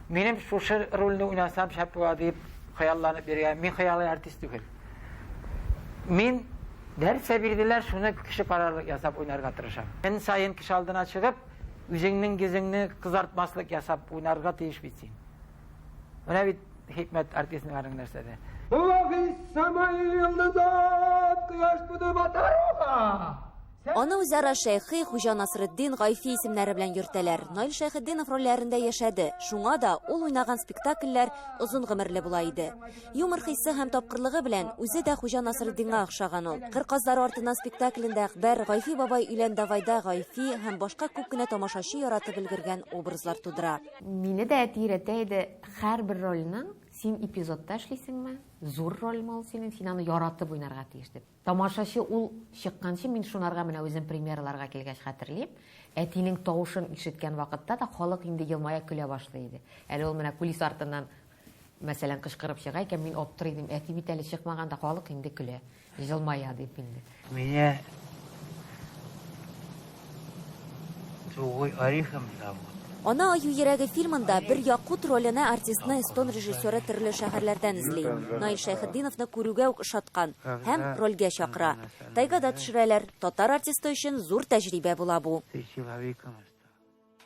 Benim şu rolünü oynasam şap var deyip hayallanıp bergen. Men hayali artist değil. Men derse bildiler şunu kişi kararlılık yasap oynarga tırışam. Men sayın kişi aldına çıkıp üzüngnin gezingni kızartmaslık yasap oynarga teyiş bitsin. Ona bir hikmet artistinin arın dersede. Bu vakit samay yıldızat kıyaş budu batar oha. Аны үзара Шәйхи, Хуҗа Насретдин, Гайфи исемнәре белән йөртәләр. Наил Шәйхетдинов рольләрендә яшәде. Шуңа да ул уйнаган спектакльләр озын гомерле була иде. Юмор хиссе һәм тапкырлыгы белән үзе дә Хуҗа Насретдинга охшаган ул. Кыр казлары артыннан спектаклендә Әкбәр, Гайфи бабай өйлән давайда Гайфи һәм башка күп кенә тамашачы яратып өлгергән образлар тудыра. Мине дә әти иде, һәрбер рольнең син эпизодта эшлисеңме? Зур рольме ул синең, син аны яратып уйнарга тиеш дип. Тамашачы ул чыкканчы мин шунарга менә үзем премьераларга килгәч хәтерлим. Әтинең тавышын ишеткән вакытта да халык инде елмая көлә башлый иде. Әле ул менә кулис артыннан мәсәлән кычкырып чыга икән, мин аптырый идем. Әти бит әле чыкмаганда халык инде көлә. Елмая дип инде. Менә Тугой Арихам зовут. Ана Аю йөрәге фильмында бер якут роленә артистны эстон режиссеры төрле шәһәрләрдән эзли. Наил Шәйхетдиновны күрүгә үк ошаткан һәм рольгә чакыра. Тайгада төшерәләр. Татар артисты өчен зур тәҗрибә була бу.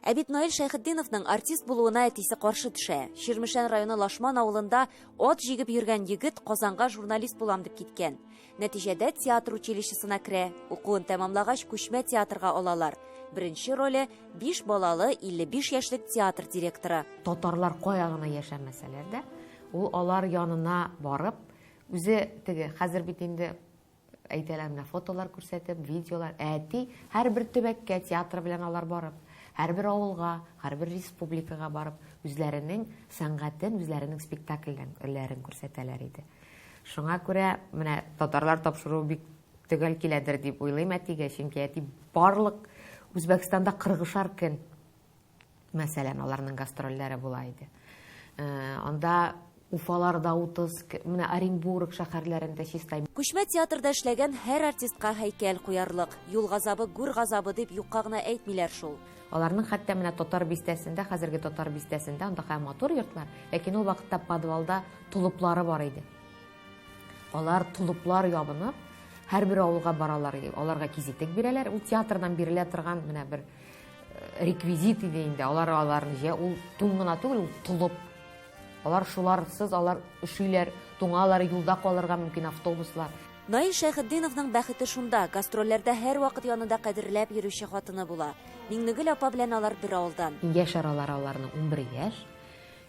Ә бит Наил Шәйхетдиновның артист булуына әтисе каршы төшә. Ширмешән районы Лашман авылында ат җигеп йөргән егет Казанга журналист булам дип киткән. Нәтиҗәдә театр училищесына керә. Укуын тәмамлагач күчмә театрга алалар. Беренче роле 5 балалы 55 яшьлек театр директоры. Татарлар кая гына яшәмәсәләр дә, ул алар янына барып, үзе теге хәзер бит инде әйтәләр менә фотолар күрсәтеп, видеолар, әти һәрбер төбәккә театр белән алар барып, һәрбер авылга, һәрбер республикага барып, үзләренең сәнгатен, үзләренең спектакльләрен күрсәтәләр иде. Шуңа күрә менә татарлар тапшыру бик төгәл киләдер дип уйлыйм әтигә, чөнки әти барлык Үзбәкстанда 40-шар көн мәсәлән аларның гастрольләре була иде. Анда Уфаларда 30, менә Оренбург шәһәрләрендә чистай. Күчмә театрда эшләгән һәр артистка һәйкәл куярлык. Юл газабы, гүр газабы дип юкка гына әйтмиләр шул. Аларның хәтта менә татар бистәсендә, хәзерге татар бистәсендә анда һәм матур йортлар, ләкин ул вакытта подвалда тулыплары бар иде. Алар тулыплар ябынып һәрбер авылга баралар, аларга кизитек бирәләр. Ул театрдан бирелә торган менә бер реквизит иде инде. Аларны җә ул тун гына түгел, ул тулып. Алар шуларсыз, алар üşиләр, туңалар, юлда калырга мөмкин автобуслар. Наил Шәйхетдиновның бәхете шунда, гастрольләрдә һәр вакыт янында кадерләп йөрүче хатыны була. Миңнегөл апа белән алар бер авылдан. Яшь аларның 11 яшь.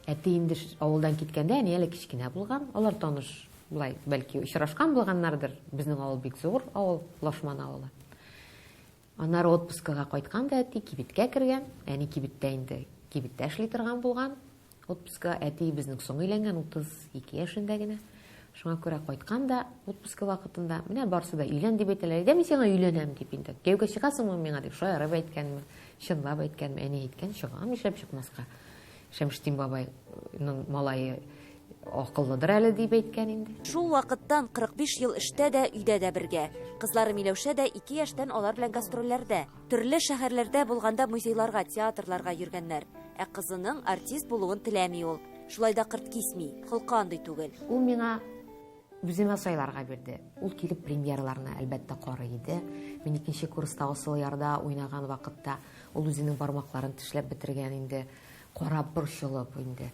Әти инде авылдан киткәндә, әни әле кичкенә булган. Алар таныш булай, бәлки очрашкан булганнардыр. Безнең авыл бик зур, авыл Лашман авылы. Аннары отпускага кайтканда әти кибеткә кергән. Әни кибеттә инде, кибеттә эшли торган булган. Отпуска әти безнең соң өйләнгән 32 яшендә генә. Шуңа күрә кайтканда отпуска вакытында менә барсы да өйлән дип әйтәләр. Дә мин сиңа өйләнәм дип инде. Кәүгә чыгасыңмы миңа дип шаярып әйткәнме, чынлап әйткәнме, әни әйткән, чыгам, ишәп чыкмаска. Шәмштин бабайның малае акыллыдыр әле дип әйткән инде. Шул вакыттан 45 ел эштә дә, өйдә дә бергә. Кызлары Миләүшә дә 2 яшьтән алар белән гастрольләрдә. Төрле шәһәрләрдә булганда музейларга, театрларга йөргәннәр. Ә кызының артист булуын теләми ул. Шулай да кырт кисми, хылкы андый түгел. Ул миңа үземә сайларга бирде. Ул килеп премьераларны әлбәттә карый иде. Мин 2нче курста Асыл ярда уйнаган вакытта ул үзенең бармакларын тешләп бетергән инде. Карап борчылып инде.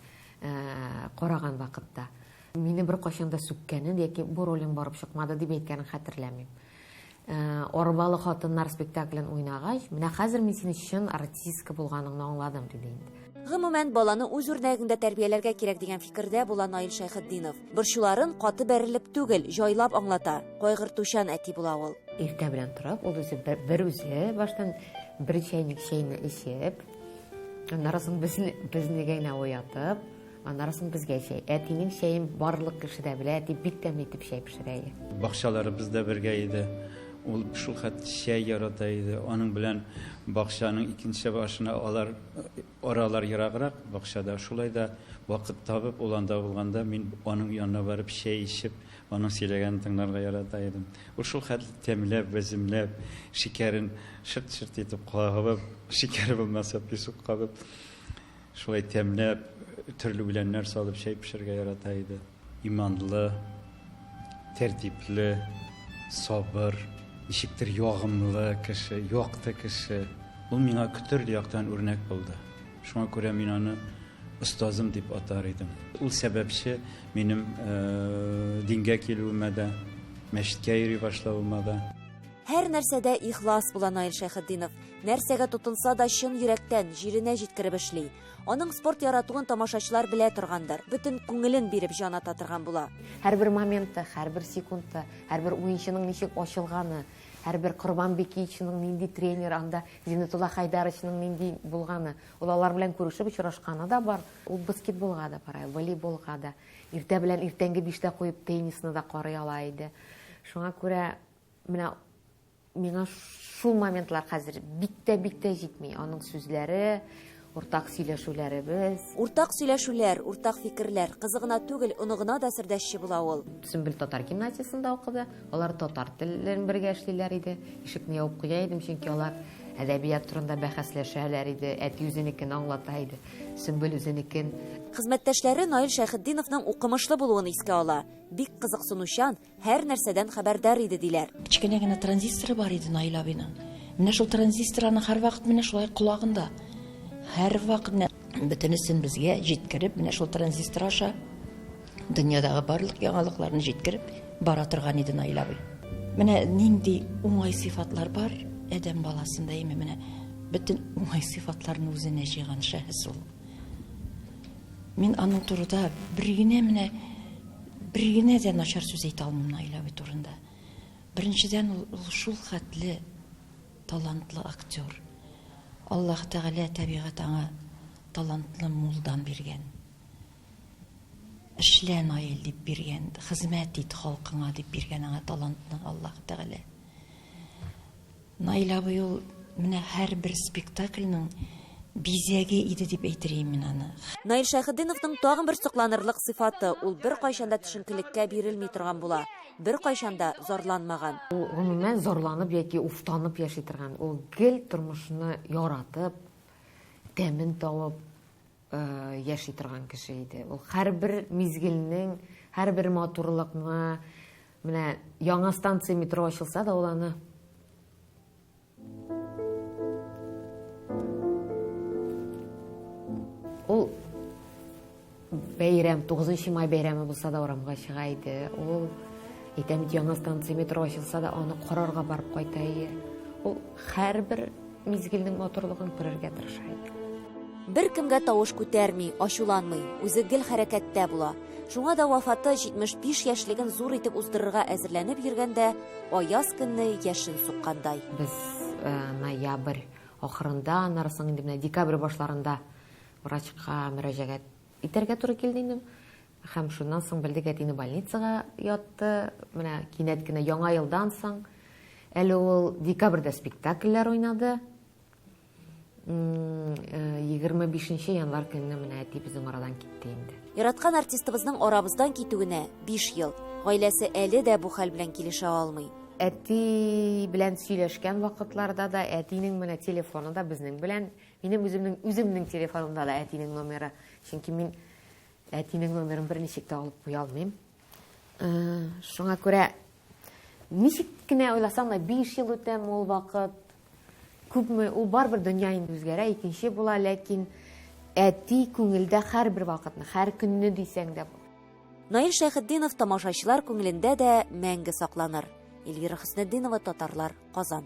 Караган вакытта. Мине бер кашында сүккәнен яки бу ролем барып чыкмады дип әйткәнен хәтерләмим. Арбалы хатыннар спектаклен уйнагач, менә хәзер мин сине чын артистка булганыңны аңладым диде инде. Гомумән баланы үз үрнәгендә тәрбияләргә кирәк дигән фикердә була Наил Шәйхетдинов. Борчуларын каты бәрелеп түгел, җайлап аңлата. Кайгыртучан әти була ул. Иртә белән торып, ул үзе бер үзе баштан бер чәйнек чәйне эчеп, аннан безне генә уятып, аннан безгә чәй. Әтинең чәен барлык кеше дә белә, әти бик тәмле итеп чәй пешерә. Бакчалары бездә бергә иде. Ул шул хәт чәй ярата иде. Аның белән бакчаның икенче башына аралар ераграк бакчада. Шулай да вакыт табып уланда булганда мин аның янына барып чәй ичеп, аның сөйләгәнен тыңларга ярата идем. Ул шул хәт тәмләп, беземләп, шикәрен шырт-шырт итеп кагып, шикәр булмаса песок кабып, шулай тәмләп türlü bilenler salıp şey pişirge yarataydı. İmanlı, tertipli, sabır, nişiktir yoğumlu kişi, yoktu kişi. Bu mina kütürlü yaktan örnek buldu. Şuna göre minanı ustazım deyip atar idim. O sebepçi benim dinge kiluvmada, meşitke yeri başlavumada. Her нәрсәдә ихлас була Наил Шәйхетдинов. Нәрсәгә тотынса да чын йөрәктән җиренә җиткереп эшли. Аның спорт яратуын тамашачылар белә торгандыр. Бөтен күңелен биреп җан ата торган була. Һәрбер моментта, һәрбер секундта, һәрбер уенчының ничек ачылганы, һәрбер Корбанбекичнең нинди тренер, анда Зиннетулла Хайдаровичның нинди булганы, ул алар белән күрешеп очрашканы да бар. Ул баскетболга да бара, волейболга да, иртә белән иртәнге 5-тә куеп теннисны да карый ала иде. Шуңа күрә менә миңа шул моментлар хәзер бик тә җитми. Аның сүзләре, уртак сөйләшүләребез. Уртак сөйләшүләр, уртак фикерләр кызыгына түгел, оныгына да сердәшче була ул. Сөмбел татар гимназиясында укыды. Алар татар телен бергә эшлиләр иде. Ишекне ябып куя идем, чөнки алар әдәбият турында бәхәсләшәләр иде. Әти үзенекен аңлата иде. Сөмбел үзенекен. Хезмәттәшләре Наил Шәйхетдиновның укымышлы булуын искә ала. Бик кызыксынучан, һәр нәрсәдән хәбәрдар иде диләр. Кичкенә генә транзисторы бар иде Наил абыйның. Менә шул транзисторны һәрвакыт менә шулай колагында. Һәрвакыт бөтенесен безгә җиткереп, менә шул транзистор аша дөньядагы барлык яңалыкларны җиткереп бара торган иде Наил абый. Менә нинди уңай сыйфатлар бар адәм баласында, менә бөтен уңай сыйфатларны үзенә җыйган шәхес ул. Мин аның турында бер генә дә начар сүз әйтә алмыйм Наил абый турында. Беренчедән ул шул хәтле талантлы актер. Аллаһ Тәгалә табигать аңа талантлы мулдан биргән. Эшлә Наил дип биргән, хезмәт ит халкыңа дип биргән аңа талантны Аллаһ Тәгалә. Наил абый ул менә һәрбер спектакльнең бизәге иде дип әйтергә мин аны. Наил Шәйхетдиновның тагын бер сокланырлык сыйфаты, ул бер кайчанда төшенкелеккә бирелми торган була. Бер кайчанда зарланмаган. Ул гомумән зарланып яки уфтанып яши торган. Ул гел тормышны яратып, тәмен табып яши торган кеше иде. Ул һәрбер мизгелнең, һәрбер матурлыкны, менә яңа станция метро ачылса да ул аны ул бәйрәм, 9 май бәйрәме булса да урамга чыга иде. Ул әйтәм, яңа станция метро ачылса да аны карарга барып кайта иде. Ул һәрбер мизгелнең матурлыгын күрергә тырыша иде. Бер кемгә тавыш күтәрми, ачуланмый, үзе гел хәрәкәттә була. Шуңа да вафаты 75 яшьлеген зур итеп уздырырга әзерләнеп йөргәндә, аяз көнне яшен суккандай. Без ноябрь ахырында, аннан инде менә декабрь башларында врачка мөрәҗәгать итәргә туры килде инде. Һәм шуннан соң белдек, әтине больницага ятты. Менә кинәт кенә яңа елдан соң әле ул декабрьдә спектакльләр уйнады. 25 январь көнне менә әти безнең арадан китте инде. Яраткан артистыбызның арабыздан китүенә 5 ел. Гаиләсе әле дә бу хәл белән килешә алмый. Әти белән сөйләшкән вакытларда да әтинең менә телефонында безнең белән, минем үземнең телефонымда да әтинең номеры. Чөнки мин әтинең номерын берничек тә алып куя алмыйм. Шуңа күрә ничек кенә уйласам да 5 ел үтәм ул вакыт. Күпме ул барбер дөнья инде үзгәрә, икенче була, ләкин әти күңелдә һәрбер вакытны, һәр көнне дисәң дә. Наил Шәйхетдинов тамашачылар күңелендә дә мәңге сакланыр. Эльвира Хөснетдинова, Татарлар, Казан.